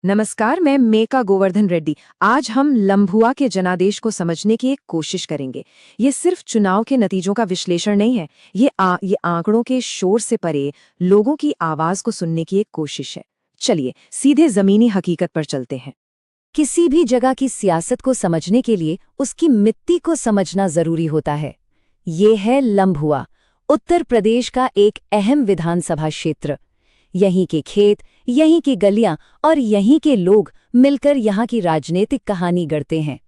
नमस्कार, मैं मेका गोवर्धन रेड्डी। आज हम लम्भुआ के जनादेश को समझने की एक कोशिश करेंगे। ये सिर्फ चुनाव के नतीजों का विश्लेषण नहीं है, ये आंकड़ों के शोर से परे लोगों की आवाज को सुनने की एक कोशिश है। चलिए सीधे जमीनी हकीकत पर चलते हैं। किसी भी जगह की सियासत को समझने के लिए उसकी मिट्टी को समझना जरूरी होता है। ये है लम्भुआ, उत्तर प्रदेश का एक अहम विधानसभा क्षेत्र। यहीं के खेत, यहीं की गलियां और यहीं के लोग मिलकर यहाँ की राजनीतिक कहानी गढ़ते हैं।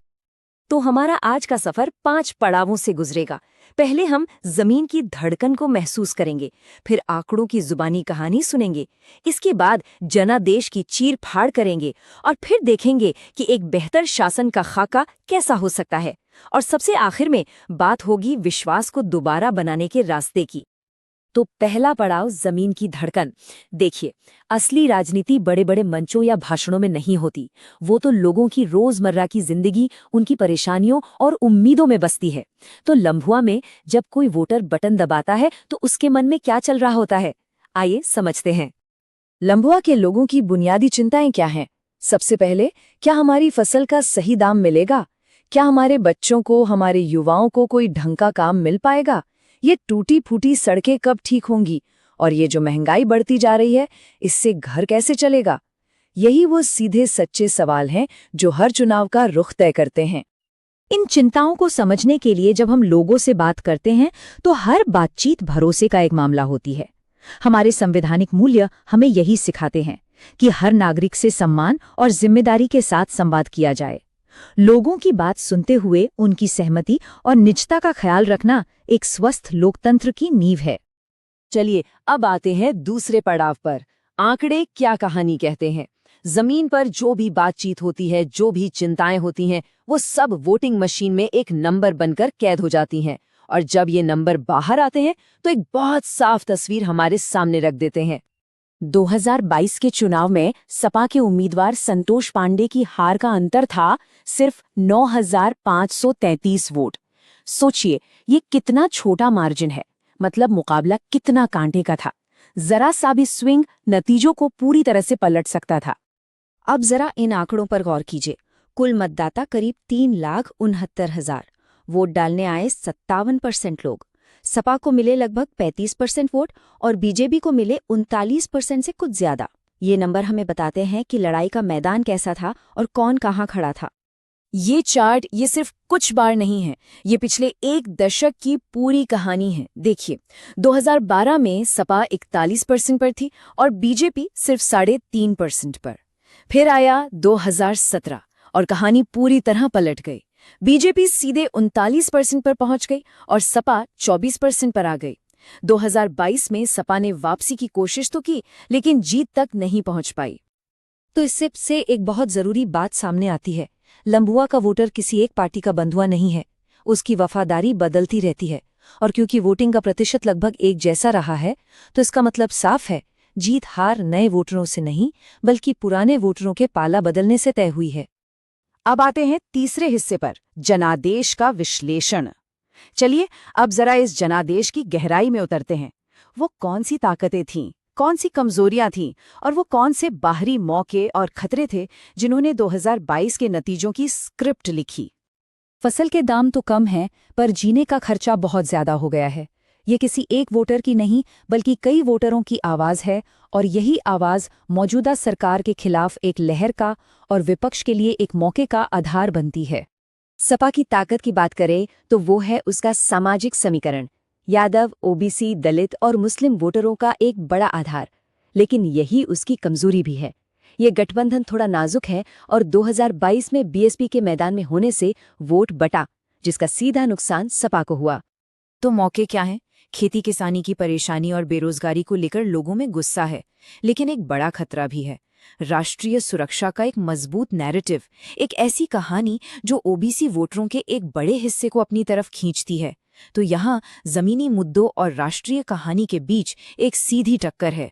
तो हमारा आज का सफर 5 पड़ावों से गुजरेगा। पहले हम जमीन की धड़कन को महसूस करेंगे, फिर आंकड़ों की जुबानी कहानी सुनेंगे, इसके बाद जनादेश की चीर फाड़ करेंगे और फिर देखेंगे कि एक बेहतर शासन का खाका कैसा हो सकता है। और सबसे आखिर में बात होगी विश्वास को दोबारा बनाने के रास्ते की। तो पहला पड़ाव जमीन की धड़कन। देखिए, असली राजनीति बड़े बड़े मंचों या भाषणों में नहीं होती, वो तो लोगों की रोजमर्रा की जिंदगी, उनकी परेशानियों और उम्मीदों में बसती है। तो लम्भुआ में जब कोई वोटर बटन दबाता है तो उसके मन में क्या चल रहा होता है, आइए समझते हैं। लम्भुआ के लोगों की बुनियादी चिंताएं क्या हैं? सबसे पहले, क्या हमारी फसल का सही दाम मिलेगा? क्या हमारे बच्चों को, हमारे युवाओं को कोई ढंग का काम मिल पाएगा? ये टूटी फूटी सड़कें कब ठीक होंगी? और ये जो महंगाई बढ़ती जा रही है, इससे घर कैसे चलेगा? यही वो सीधे सच्चे सवाल हैं जो हर चुनाव का रुख तय करते हैं। इन चिंताओं को समझने के लिए जब हम लोगों से बात करते हैं तो हर बातचीत भरोसे का एक मामला होती है। हमारे संवैधानिक मूल्य हमें यही सिखाते हैं कि हर नागरिक से सम्मान और जिम्मेदारी के साथ संवाद किया जाए। लोगों की बात सुनते हुए उनकी सहमति और निजता का ख्याल रखना एक स्वस्थ लोकतंत्र की नींव है। चलिए अब आते हैं दूसरे पड़ाव पर। आंकड़े क्या कहानी कहते हैं? जमीन पर जो भी बातचीत होती है, जो भी चिंताएं होती हैं, वो सब वोटिंग मशीन में एक नंबर बनकर कैद हो जाती हैं। और जब ये नंबर बाहर आते हैं तो एक बहुत साफ तस्वीर हमारे सामने रख देते हैं। 2022 के चुनाव में सपा के उम्मीदवार संतोष पांडे की हार का अंतर था सिर्फ 9,533 वोट। सोचिए, ये कितना छोटा मार्जिन है, मतलब मुकाबला कितना कांटे का था। जरा सा भी स्विंग नतीजों को पूरी तरह से पलट सकता था। अब जरा इन आंकड़ों पर गौर कीजिए। कुल मतदाता करीब 3,69,000, वोट डालने आए 57% लोग। सपा को मिले लगभग 35% वोट और बीजेपी को मिले 39% से कुछ ज्यादा। ये नंबर हमें बताते हैं कि लड़ाई का मैदान कैसा था और कौन कहाँ खड़ा था। ये चार्ट ये सिर्फ कुछ बार नहीं है, ये पिछले एक दशक की पूरी कहानी है। देखिए, 2012 में सपा 41% पर थी और बीजेपी सिर्फ 3.5% पर। फिर आया 2017 और कहानी पूरी तरह पलट गई। बीजेपी सीधे 39% पर पहुंच गई और सपा 24% पर आ गई। 2022 में सपा ने वापसी की कोशिश तो की, लेकिन जीत तक नहीं पहुंच पाई। तो इससे एक बहुत जरूरी बात सामने आती है। लम्भुआ का वोटर किसी एक पार्टी का बंधुआ नहीं है, उसकी वफादारी बदलती रहती है। और क्योंकि वोटिंग का प्रतिशत लगभग एक जैसा रहा है, तो इसका मतलब साफ है, जीत हार नए वोटरों से नहीं बल्कि पुराने वोटरों के पाला बदलने से तय हुई है। अब आते हैं तीसरे हिस्से पर, जनादेश का विश्लेषण। चलिए अब जरा इस जनादेश की गहराई में उतरते हैं। वो कौन सी ताकतें थीं, कौन सी कमजोरियां थीं और वो कौन से बाहरी मौके और खतरे थे जिन्होंने 2022 के नतीजों की स्क्रिप्ट लिखी। फसल के दाम तो कम हैं, पर जीने का खर्चा बहुत ज्यादा हो गया है। ये किसी एक वोटर की नहीं बल्कि कई वोटरों की आवाज है, और यही आवाज मौजूदा सरकार के खिलाफ एक लहर का और विपक्ष के लिए एक मौके का आधार बनती है। सपा की ताकत की बात करें तो वो है उसका सामाजिक समीकरण, यादव, ओबीसी, दलित और मुस्लिम वोटरों का एक बड़ा आधार। लेकिन यही उसकी कमजोरी भी है। ये गठबंधन थोड़ा नाजुक है और 2022 में बीएसपी के मैदान में होने से वोट बटा, जिसका सीधा नुकसान सपा को हुआ। तो मौके क्या हैं? खेती किसानी की परेशानी और बेरोजगारी को लेकर लोगों में गुस्सा है, लेकिन एक बड़ा खतरा भी है। राष्ट्रीय सुरक्षा का एक मजबूत नैरेटिव, एक ऐसी कहानी जो ओबीसी वोटरों के एक बड़े हिस्से को अपनी तरफ खींचती है। तो यहाँ जमीनी मुद्दों और राष्ट्रीय कहानी के बीच एक सीधी टक्कर है।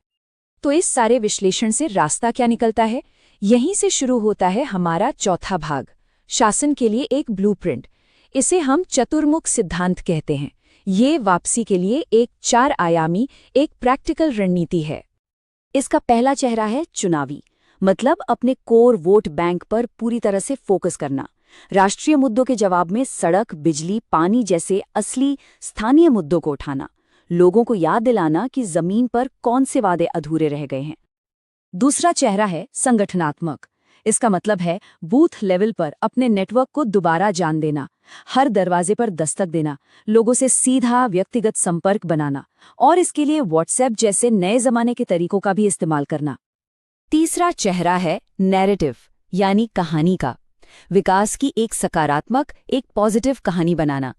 तो इस सारे विश्लेषण से रास्ता क्या निकलता है? यहीं से शुरू होता है हमारा चौथा भाग, शासन के लिए एक ब्लूप्रिंट। इसे हम चतुर्मुख सिद्धांत कहते हैं। ये वापसी के लिए एक 4 आयामी, एक प्रैक्टिकल रणनीति है। इसका पहला चेहरा है चुनावी। मतलब अपने कोर वोट बैंक पर पूरी तरह से फोकस करना। राष्ट्रीय मुद्दों के जवाब में सड़क, बिजली, पानी जैसे असली स्थानीय मुद्दों को उठाना। लोगों को याद दिलाना कि जमीन पर कौन से वादे अधूरे रह गए हैं। दूसरा चेहरा है संगठनात्मक। इसका मतलब है बूथ लेवल पर अपने नेटवर्क को दोबारा जान देना, हर दरवाजे पर दस्तक देना, लोगों से सीधा व्यक्तिगत संपर्क बनाना और इसके लिए व्हाट्सएप जैसे नए जमाने के तरीकों का भी इस्तेमाल करना। तीसरा चेहरा है नैरेटिव, यानी कहानी का। विकास की एक सकारात्मक, एक पॉजिटिव कहानी बनाना।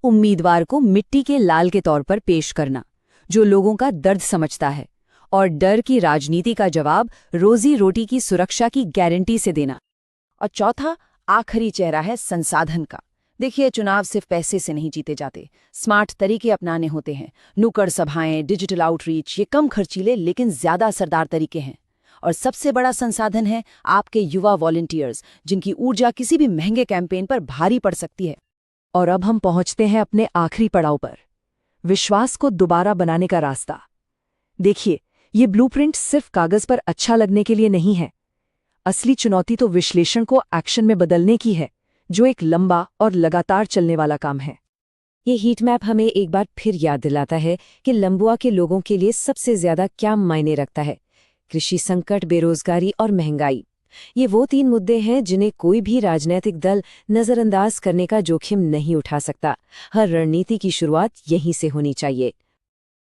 उम्मीदवार को मिट्टी के लाल के तौर पर पेश करना, जो लोगों का दर्द समझता है, और डर की राजनीति का जवाब रोजी रोटी की सुरक्षा की गारंटी से देना। और चौथा, आखिरी चेहरा है संसाधन का। देखिए, चुनाव सिर्फ पैसे से नहीं जीते जाते, स्मार्ट तरीके अपनाने होते हैं। नुक्कड़ सभाएं, डिजिटल आउटरीच, ये कम खर्चीले लेकिन ज्यादा असरदार तरीके हैं। और सबसे बड़ा संसाधन है आपके युवा वॉलंटियर्स, जिनकी ऊर्जा किसी भी महंगे कैंपेन पर भारी पड़ सकती है। और अब हम पहुंचते हैं अपने आखिरी पड़ाव पर, विश्वास को दोबारा बनाने का रास्ता। देखिए, ये ब्लूप्रिंट सिर्फ कागज पर अच्छा लगने के लिए नहीं है। असली चुनौती तो विश्लेषण को एक्शन में बदलने की है, जो एक लंबा और लगातार चलने वाला काम है। ये हीट मैप हमें एक बार फिर याद दिलाता है कि लंबुआ के लोगों के लिए सबसे ज्यादा क्या मायने रखता है। कृषि संकट, बेरोजगारी और महंगाई, ये वो 3 मुद्दे हैं जिन्हें कोई भी राजनीतिक दल नजरअंदाज करने का जोखिम नहीं उठा सकता। हर रणनीति की शुरुआत यहीं से होनी चाहिए।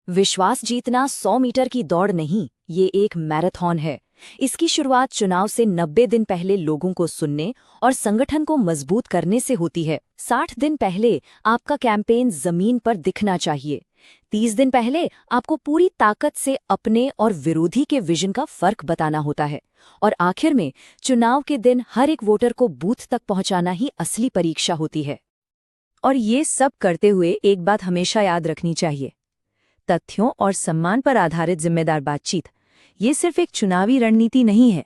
विश्वास जीतना 100 मीटर की दौड़ नहीं, ये एक मैराथन है। इसकी शुरुआत चुनाव से 90 दिन पहले लोगों को सुनने और संगठन को मजबूत करने से होती है। 60 दिन पहले आपका कैंपेन जमीन पर दिखना चाहिए। 30 दिन पहले आपको पूरी ताकत से अपने और विरोधी के विजन का फर्क बताना होता है। और आखिर में चुनाव के दिन हर एक वोटर को बूथ तक पहुंचाना ही असली परीक्षा होती है। और ये सब करते हुए एक बात हमेशा याद रखनी चाहिए, तथ्यों और सम्मान पर आधारित जिम्मेदार बातचीत ये सिर्फ एक चुनावी रणनीति नहीं है,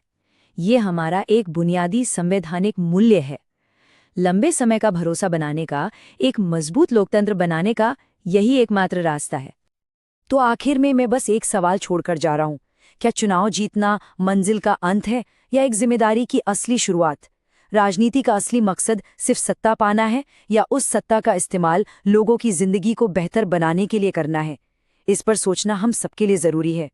ये हमारा एक बुनियादी संवैधानिक मूल्य है। लंबे समय का भरोसा बनाने का, एक मजबूत लोकतंत्र बनाने का यही एकमात्र रास्ता है। तो आखिर में मैं बस एक सवाल छोड़कर जा रहा हूं, क्या चुनाव जीतना मंजिल का अंत है या एक जिम्मेदारी की असली शुरुआत? राजनीति का असली मकसद सिर्फ सत्ता पाना है या उस सत्ता का इस्तेमाल लोगों की जिंदगी को बेहतर बनाने के लिए करना है? इस पर सोचना हम सबके लिए जरूरी है।